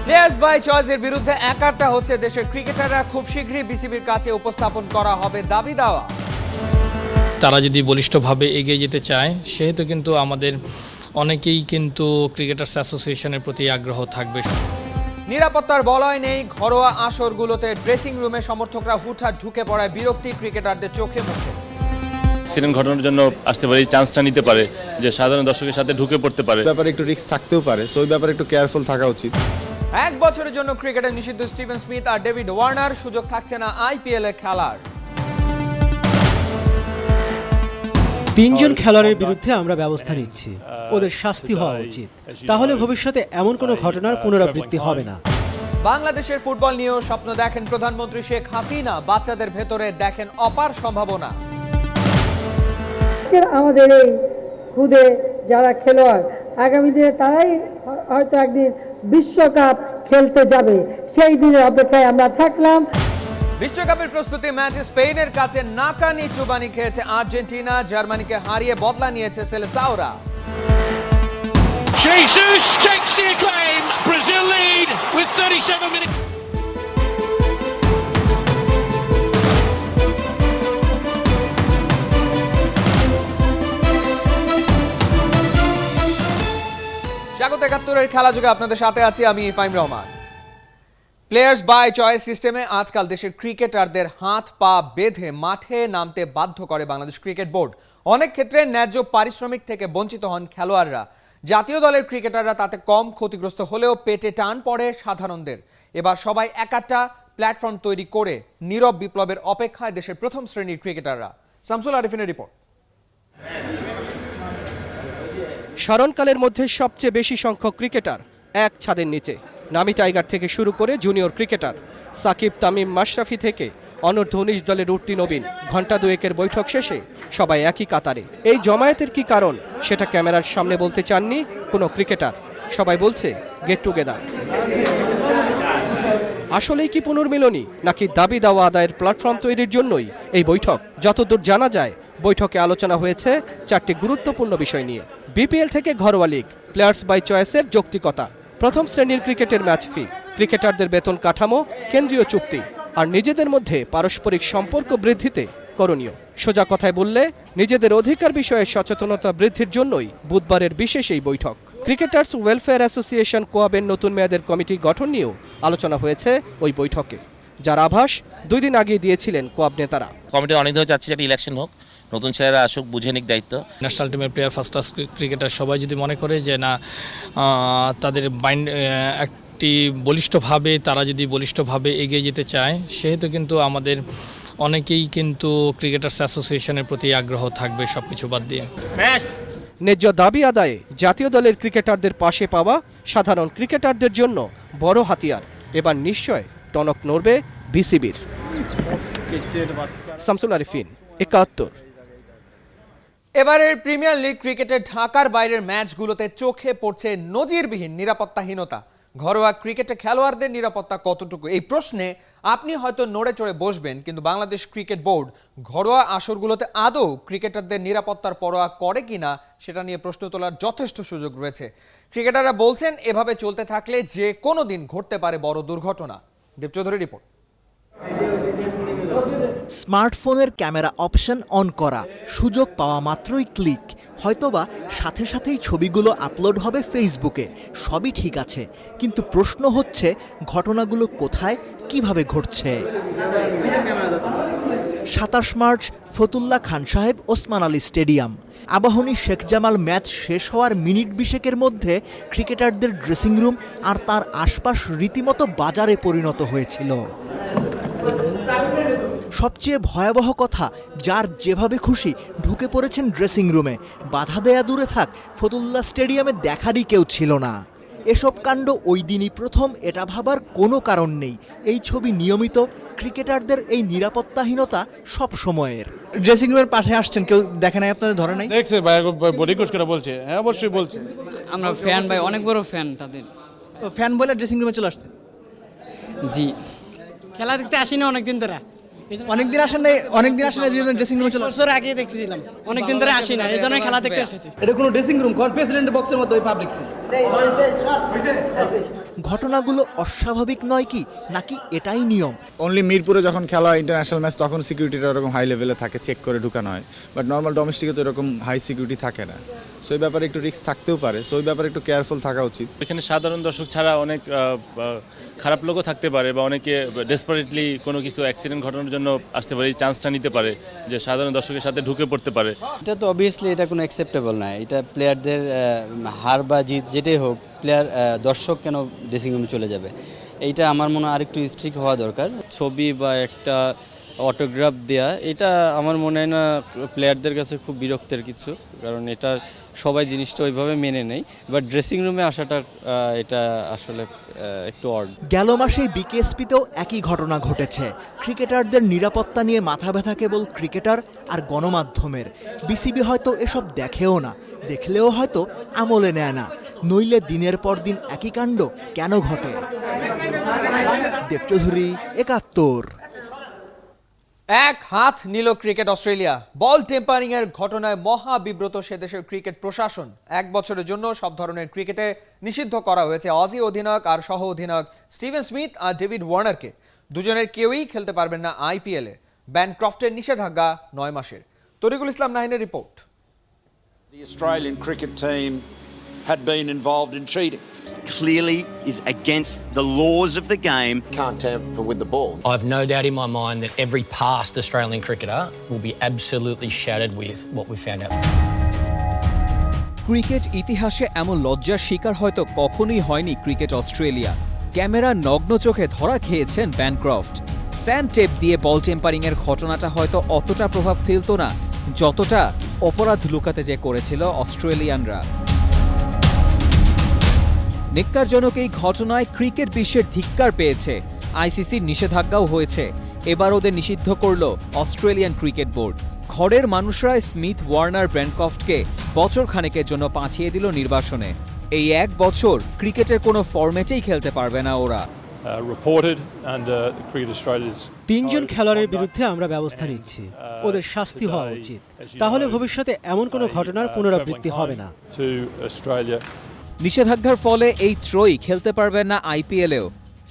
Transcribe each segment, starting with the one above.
Players by চয়েসের বিরুদ্ধে একাট্টা হচ্ছে দেশের ক্রিকেটাররা। খুব শীঘ্রই বিসিবির কাছে উপস্থাপন করা হবে দাবি দাওয়া। তারা যদি বলিষ্ঠভাবে এগিয়ে যেতে চায় সেহেতু কিন্তু আমাদের অনেকেই কিন্তু ক্রিকেটার্স অ্যাসোসিয়েশনের প্রতি আগ্রহ থাকবে। নিরাপত্তার বলয় নেই ঘরোয়া আসরগুলোতে। ড্রেসিং রুমে সমর্থকরা হুটহাট ঢুকে পড়ায় বিরক্তি ক্রিকেটারদের চোখে মুখে। অ্যাক্সিডেন্ট ঘটানোর জন্য আসতে পারে, এই চান্সটা নিতে পারে যে সাধারণ দর্শকের সাথে ঢুকে পড়তে পারে। ব্যাপারে একটু রিস্ক থাকতেও পারে, সো ওই ব্যাপারে একটু কেয়ারফুল থাকা উচিত। এক বছরের জন্য ক্রিকেটে নিষিদ্ধ স্টিভেন স্মিথ আর ডেভিড ওয়ার্নার। সুযোগ থাকছে না আইপিএল এ খেলার। তিনজন খেলোয়াড়ের বিরুদ্ধে আমরা ব্যবস্থা নিচ্ছি, ওদের শাস্তি হওয়া উচিত। তাহলে ভবিষ্যতে এমন কোনো ঘটনার পুনরাবৃত্তি হবে না। বাংলাদেশের ফুটবল নিয়েও স্বপ্ন দেখেন প্রধানমন্ত্রী শেখ হাসিনা। বাচ্চাদের ভেতরে দেখেন অপার সম্ভাবনা। আমাদের এই খুদে যারা খেলোয়াড় আগামী দিনে তারাই হয়তো একদিন বিশ্বকাপ খেলতে যাবে, সেই দিনের অপেক্ষায় আমরা থাকলাম। বিশ্বকাপের প্রস্তুতি ম্যাচে স্পেনের কাছে নাকানি চুবানি খেয়েছে আর্জেন্টিনা। জার্মানিকে হারিয়ে বদলা নিয়েছে সেলেসাওরা। Jesus takes the acclaim. Brazil lead with 37 minutes. স্বাগত ৭১-এর খেলা যুগে আপনাদের সাথে আছি আমি ইফাইম রহমান। প্লেয়ার্স বাই চয়েস সিস্টেমে আজকাল দেশের ক্রিকেটারদের হাত পা বেঁধে মাঠে নামতে বাধ্য করে বাংলাদেশ ক্রিকেট বোর্ড। অনেক ক্ষেত্রে ন্যায্য পারিশ্রমিক থেকে বঞ্চিত হন খেলোয়াড়রা। জাতীয় দলের ক্রিকেটাররা তাতে কম ক্ষতিগ্রস্ত হলেও পেটে টান পড়ে সাধারণদের। এবার সবাই একাটা প্ল্যাটফর্ম তৈরি করে নীরব বিপ্লবের অপেক্ষায় দেশের প্রথম শ্রেণীর ক্রিকেটাররা। শামসুল আরিফিনের রিপোর্ট। স্মরণকালের মধ্যে সবচেয়ে বেশি সংখ্যক ক্রিকেটার এক ছাদের নিচে। নামি টাইগার থেকে শুরু করে জুনিয়র ক্রিকেটার সাকিব, তামিম, মাশরাফি থেকে অনূর্ধ্ব ১৯ দলের উঠতি নবীন, ঘণ্টা দুয়েকের বৈঠক শেষে সবাই একই কাতারে। এই জমায়েতের কি কারণ সেটা ক্যামেরার সামনে বলতে চাননি কোনো ক্রিকেটার। সবাই বলছে গেট টুগেদার। আসলেই কি পুনর্মিলনী নাকি দাবি দাওয়া আদায়ের প্ল্যাটফর্ম তৈরির জন্যই এই বৈঠক? যতদূর জানা যায় বৈঠকে আলোচনা হয়েছে ৪টি গুরুত্বপূর্ণ বিষয় নিয়ে। বিপিএল থেকে ঘরোয়া লীগ, প্লেয়ার্স বাই চয়েসের যৌক্তিকতা, প্রথম শ্রেণীর ক্রিকেটের ম্যাচ ফি, ক্রিকেটারদের বেতন কাঠামো, কেন্দ্রীয় চুক্তি আর নিজেদের মধ্যে পারস্পরিক সম্পর্ক বৃদ্ধিতে করণীয়। সোজা কথায় বললে নিজেদের অধিকার বিষয়ে সচেতনতা বৃদ্ধির জন্যই বুধবারের বিশেষ এই বৈঠক। ক্রিকেটার্স ওয়েলফেয়ার অ্যাসোসিয়েশন কোয়াবের নতুন মেয়াদের কমিটি গঠন নিয়েও আলোচনা হয়েছে ওই বৈঠকে, যার আভাস ২ দিন আগে দিয়েছিলেন কোয়াব নেতারা। কমিটি অনেক ধরে চাচ্ছে একটা ইলেকশন হোক, নতুন ছেলেরা আসুক, বুঝে নিক দায়িত্ব। ন্যাশনাল টিমের প্লেয়ার, ফার্স্ট ক্লাস ক্রিকেটার সবাই যদি মনে করে যে না তাদের একটি তারা যদি বলিষ্ঠভাবে এগিয়ে যেতে চায় সেহেতু কিন্তু আমাদের অনেকেই কিন্তু ক্রিকেটার্স অ্যাসোসিয়েশনের প্রতি আগ্রহ থাকবে সব কিছু বাদ দিয়ে। ন্যায্য দাবি আদায়ে জাতীয় দলের ক্রিকেটারদের পাশে পাওয়া সাধারণ ক্রিকেটারদের জন্য বড় হাতিয়ার। এবার নিশ্চয় টনক নড়বে বিসিবির। শামসুল আরিফিন, ৭১। এবারের প্রিমিয়ার লিগ ক্রিকেটে ঢাকার বাইরের ম্যাচগুলোতে চোখে পড়ছে নজিরবিহীন নিরাপত্তাহীনতা। ঘরোয়া ক্রিকেটে খেলোয়াড়দের নিরাপত্তা কতটুকু, এই প্রশ্নে আপনি হয়তো নড়ে চড়ে বসবেন, কিন্তু বাংলাদেশ ক্রিকেট বোর্ড ঘরোয়া আসরগুলোতে আদৌ ক্রিকেটারদের নিরাপত্তার পরোয়া করে কিনা সেটা নিয়ে প্রশ্ন তোলার যথেষ্ট সুযোগ রয়েছে। ক্রিকেটাররা বলছেন এভাবে চলতে থাকলে যে কোনো দিন ঘটতে পারে বড় দুর্ঘটনা। দেবচৌধুরী রিপোর্ট। স্মার্টফোনের ক্যামেরা অপশন অন করা, সুযোগ পাওয়া মাত্রই ক্লিক, হয়তোবা সাথে সাথেই ছবিগুলো আপলোড হবে ফেসবুকে। সবই ঠিক আছে, কিন্তু প্রশ্ন হচ্ছে ঘটনাগুলো কোথায়, কিভাবে ঘটছে। ২৭ মার্চ ফতুল্লা খান সাহেব ওসমান আলী স্টেডিয়াম। আবাহনী শেখ জামাল ম্যাচ শেষ হওয়ার মিনিট ২০ মধ্যে ক্রিকেটারদের ড্রেসিং রুম আর তার আশপাশ রীতিমতো বাজারে পরিণত হয়েছিল। সবচেয়ে ভয়াবহ কথা, যার যেভাবে খুশি ঢুকে পড়েছেন ড্রেসিং রুমে, বাধা দেয়া দূরে থাক, ফতুল্লা স্টেডিয়ামে দেখারই কেউ ছিল না। এসব কাণ্ড ওই দিনই প্রথম, এটা ভাবার কোনো কারণ নেই। এই ছবি নিয়মিত, ক্রিকেটারদের এই নিরাপত্তাহীনতা সব সময়ের। ড্রেসিং রুমের পাশে আসছেন, কেউ দেখে নাই, আপনাদের ধরে নাই? দেখছে ভাই, বডি কোচ করে বলছে। হ্যাঁ অবশ্যই বলছে। আমরা ফ্যান ভাই, অনেক বড় ফ্যান তাদের। তো ফ্যান বলে ড্রেসিং রুমে চলে আসছে? জি, খেলা দেখতে আসি না অনেকদিন ধরে। অনেকদিন আসেন নাই? অনেকদিন আসেন না, ড্রেসিং রুমে চলে বছর আগে দেখতেছিলাম, অনেকদিন ধরে আসি না, এই জন্য খেলা দেখতে এসেছি। এটা কোনো ড্রেসিং রুম, প্রেসিডেন্টের বক্সের মতো পাবলিক ছিল। ঘটনাগুলো অস্বাভাবিক নয় কি, নাকি এটাই নিয়ম? অনলি মিরপুরে যখন খেলা হয় ইন্টারন্যাশনাল ম্যাচ তখন সিকিউরিটিটা এরকম হাই লেভেলে থাকে, চেক করে ঢুকানো হয়, বাট নর্মাল ডোমেস্টিকে তো এরকম হাই সিকিউরিটি থাকে না। সো এই ব্যাপারে একটু রিস্ক থাকতেও পারে, সো ওই ব্যাপারে একটু কেয়ারফুল থাকা উচিত। এখানে সাধারণ দর্শক ছাড়া অনেক খারাপ লোকও থাকতে পারে বা অনেকে ডেসপারেটলি কোনো কিছু অ্যাক্সিডেন্ট ঘটানোর জন্য আসতে পারে, এই চান্সটা নিতে পারে যে সাধারণ দর্শকের সাথে ঢুকে পড়তে পারে। এটা তো অবভিয়াসলি এটা কোনো অ্যাকসেপ্টেবল না। এটা প্লেয়ারদের হার বা জিত যেটাই হোক, দর্শক কেন ড্রেসিং রুমে চলে যাবে, এইটা আমার মনে হয় আরেকটু স্ট্রিক্ট হওয়া দরকার। ছবি বা একটা অটোগ্রাফ দেয়া, এটা আমার মনে হয় না প্লেয়ারদের কাছে খুব বিরক্তের কিছু, কারণ এটা সবাই জিনিসটা ওইভাবে মেনে নেয়। বাট ড্রেসিং রুমে আসাটা এটা আসলে একটু অড। গেল মাসেই বিকেএসপিতেও একই ঘটনা ঘটেছে। ক্রিকেটারদের নিরাপত্তা নিয়ে মাথা ব্যথা কেবল ক্রিকেটার আর গণমাধ্যমের। বিসিবি হয়তো এসব দেখেও না, দেখলেও হয়তো আমলে নেয় না, নইলে দিনের পর দিন একই কাণ্ড কেন ঘটে? দেবচৌধুরী, ৭১। এক হাত নিল ক্রিকেট অস্ট্রেলিয়া। বল টেম্পারিং এর ঘটনায় মহা বিব্রত সে দেশের ক্রিকেট প্রশাসন। 1 বছরের জন্য সব ধরনের ক্রিকেটে নিষিদ্ধ করা হয়েছে অজি অধিনায়ক আর সহ অধিনায়ক স্টিভেন স্মিথ আর ডেভিড ওয়ার্নারকে। দুজনের কেউই খেলতে পারবেন না আইপিএলে। ব্যানক্রফটের নিষেধাজ্ঞা 9 মাসের। তরিকুল ইসলাম নাহিনের report. The Australian cricket team had been involved in cheating. Clearly is against the laws of the game. Can't tamper with the ball. I've no doubt in my mind that every past Australian cricketer will be absolutely shattered with what we found out. Cricket ইতিহাসে এমন লজ্জার শিকার হয়তো কখনোই হয়নি cricket Australia. Camera নগ্ন চোখে ধরা খেয়েছেন ব্যানক্রফট। স্যান্ড টেপ দিয়ে বল টেম্পারিং এর ঘটনাটা হয়তো অতটা প্রভাব ফেলতো না যতটা অপরাধ লুকাতে যে করেছিল অস্ট্রেলিয়ানরা। নিক্কারজনক এই ঘটনায় ক্রিকেট বিশ্বের ধিক্কার পেয়েছে। আইসিসির নিষেধাজ্ঞাও হয়েছে। এবার ওদের নিষিদ্ধ করল অস্ট্রেলিয়ান ক্রিকেট বোর্ড। ঘরের মানুষরা স্মিথ, ওয়ার্নার, ব্যানক্রফটকে বছর খানেকের জন্য পাঠিয়ে দিল নির্বাসনে। এই 1 বছর ক্রিকেটের কোনো ফরম্যাটেই খেলতে পারবে না ওরা। 3 খেলোয়াড়ের বিরুদ্ধে আমরা ব্যবস্থা নিচ্ছি। ওদের শাস্তি হওয়া উচিত, তাহলে ভবিষ্যতে এমন কোনো ঘটনার পুনরাবৃত্তি হবে না। নিষেধাজ্ঞার ফলে এই ত্রয়ী খেলতে পারবেন না আইপিএলেও।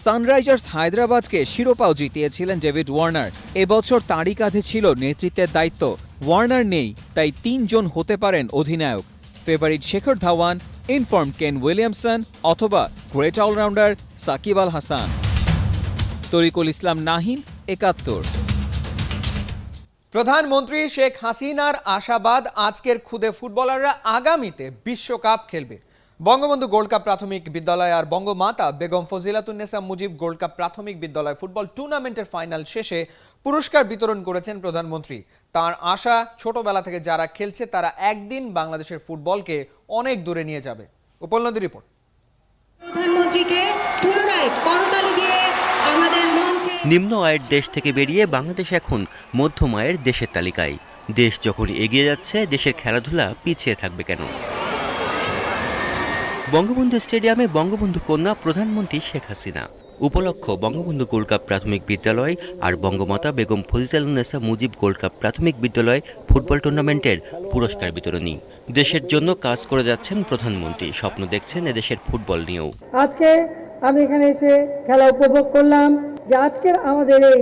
সানরাইজার্স হায়দ্রাবাদকে শিরোপাও জিতিয়েছিলেন ডেভিড ওয়ার্নার। এবছর তাঁরই কাঁধে ছিল নেতৃত্বের দায়িত্ব। ওয়ার্নার নেই, তাই 3 জন হতে পারেন অধিনায়ক। Favourite Shekhar Dhawan, inform Kane Williamson অথবা গ্রেট অলরাউন্ডার সাকিব আল হাসান। তরিকুল ইসলাম নাহিন, ৭১। প্রধানমন্ত্রী শেখ হাসিনার আশাবাদ আজকের খুদে ফুটবলাররা আগামীতে বিশ্বকাপ খেলবে। বঙ্গবন্ধু গোল্ড কাপ প্রাথমিক বিদ্যালয় আর বঙ্গমাতা বেগম ফজিলাতুন্নেসা মুজিব গোল্ড কাপ প্রাথমিক বিদ্যালয় ফুটবল টুর্নামেন্টের ফাইনাল শেষে পুরস্কার বিতরণ করেছেন প্রধানমন্ত্রী। তার আশা, ছোটবেলা থেকে যারা খেলছে তারা একদিন বাংলাদেশের ফুটবলকে অনেক দূরে নিয়ে যাবে। উপলব্ধি রিপোর্ট। প্রধানমন্ত্রীকে পুনরায় করতালি দিয়ে আমাদের মঞ্চে। নিম্ন আয়ের দেশ থেকে বেরিয়ে বাংলাদেশ এখন মধ্যম আয়ের দেশের তালিকায়। দেশ যখন এগিয়ে যাচ্ছে, দেশের খেলাধুলা পিছিয়ে থাকবে কেন? বঙ্গবন্ধু স্টেডিয়ামে বঙ্গবন্ধু কন্যা প্রধানমন্ত্রী শেখ হাসিনা। উপলক্ষ বঙ্গবন্ধু গোল্ড কাপ প্রাথমিক বিদ্যালয় আর বঙ্গমাতা বেগম ফজিলাতুন্নেসা মুজিব গোল্ড কাপ প্রাথমিক বিদ্যালয় ফুটবল টুর্নামেন্টের পুরস্কার বিতরণী। দেশের জন্য কাজ করে যাচ্ছেন প্রধানমন্ত্রী, স্বপ্ন দেখছেন এদেশের ফুটবল নিয়েও। আজকে আমি এখানে এসে খেলা উপভোগ করলাম, যে আজকের আমাদের এই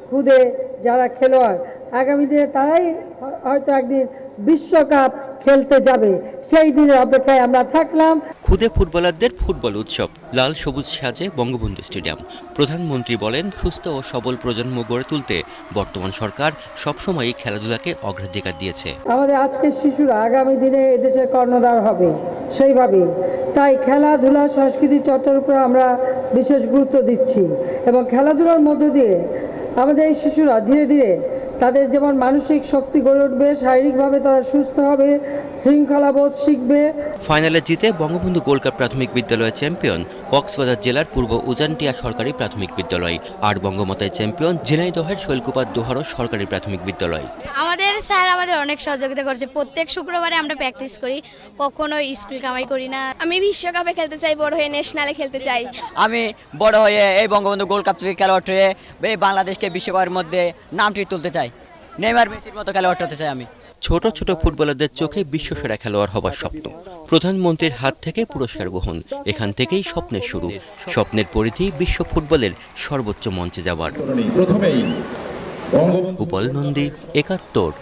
খুদে যারা খেলোয়াড়, আগামী দিনে তারাই হয়তো একদিন বিশ্বকাপ খেলতে যাবে, সেই দিনের অপেক্ষায় আমরা থাকলাম। খুদে ফুটবলারদের ফুটবল উৎসব, লাল সবুজ সাজে বঙ্গবন্ধু স্টেডিয়াম। প্রধানমন্ত্রী বলেন, সুস্থ ও সবল প্রজন্ম গড়ে তুলতে বর্তমান সরকার সবসময়ই খেলাধুলাকে অগ্রাধিকার দিয়েছে। আমাদের আজকের শিশুরা আগামী দিনে এদেশের কর্ণধার হবে, সেইভাবে তাই খেলাধুলা সংস্কৃতি চর্চার উপর আমরা বিশেষ গুরুত্ব দিচ্ছি। এবং খেলাধুলার মধ্য দিয়ে আমাদের এই শিশুরা ধীরে ধীরে তাদের যেমন মানসিক শক্তি গড়ে উঠবে, শারীরিকভাবে তারা সুস্থ হবে, শৃঙ্খলাবোধ শিখবে। ফাইনালে জিতে বঙ্গবন্ধু গোল্ড কাপ প্রাথমিক বিদ্যালয়ের চ্যাম্পিয়ন কক্সবাজার জেলার পূর্ব উজানটিয়া সরকারি প্রাথমিক বিদ্যালয়, আর বঙ্গমাতায় চ্যাম্পিয়ন ঝিনাইদহের শৈলকুপা দোহারো সরকারি প্রাথমিক বিদ্যালয়। আমাদের স্যার আমাদের অনেক সহযোগিতা করছে। প্রত্যেক শুক্রবারে আমরা প্র্যাকটিস করি, কখনো স্কুল কামাই করি না। আমি বিশ্বকাপে খেলতে চাই, বড় হয়ে ন্যাশনালে খেলতে চাই। আমি বড় হয়ে এই বঙ্গবন্ধু গোল্ড কাপ থেকে খেলোয়াড় হয়ে বাংলাদেশকে বিশ্বকাপের মধ্যে নামটি তুলতে চাই। নেইমার, মেসির মতো খেলোয়াড় হতে চাই আমি। ছোট ছোট ফুটবলারদের চোখে বিশ্বসেরা খেলোয়াড় হবার স্বপ্ন। প্রধানমন্ত্রীর হাত থেকে পুরস্কার গ্রহণ, এখান থেকেই স্বপ্নের শুরু। স্বপ্নের পরিধি বিশ্ব ফুটবলের সর্বোচ্চ মঞ্চে যাওয়ার। উপল নন্দী, ৭১।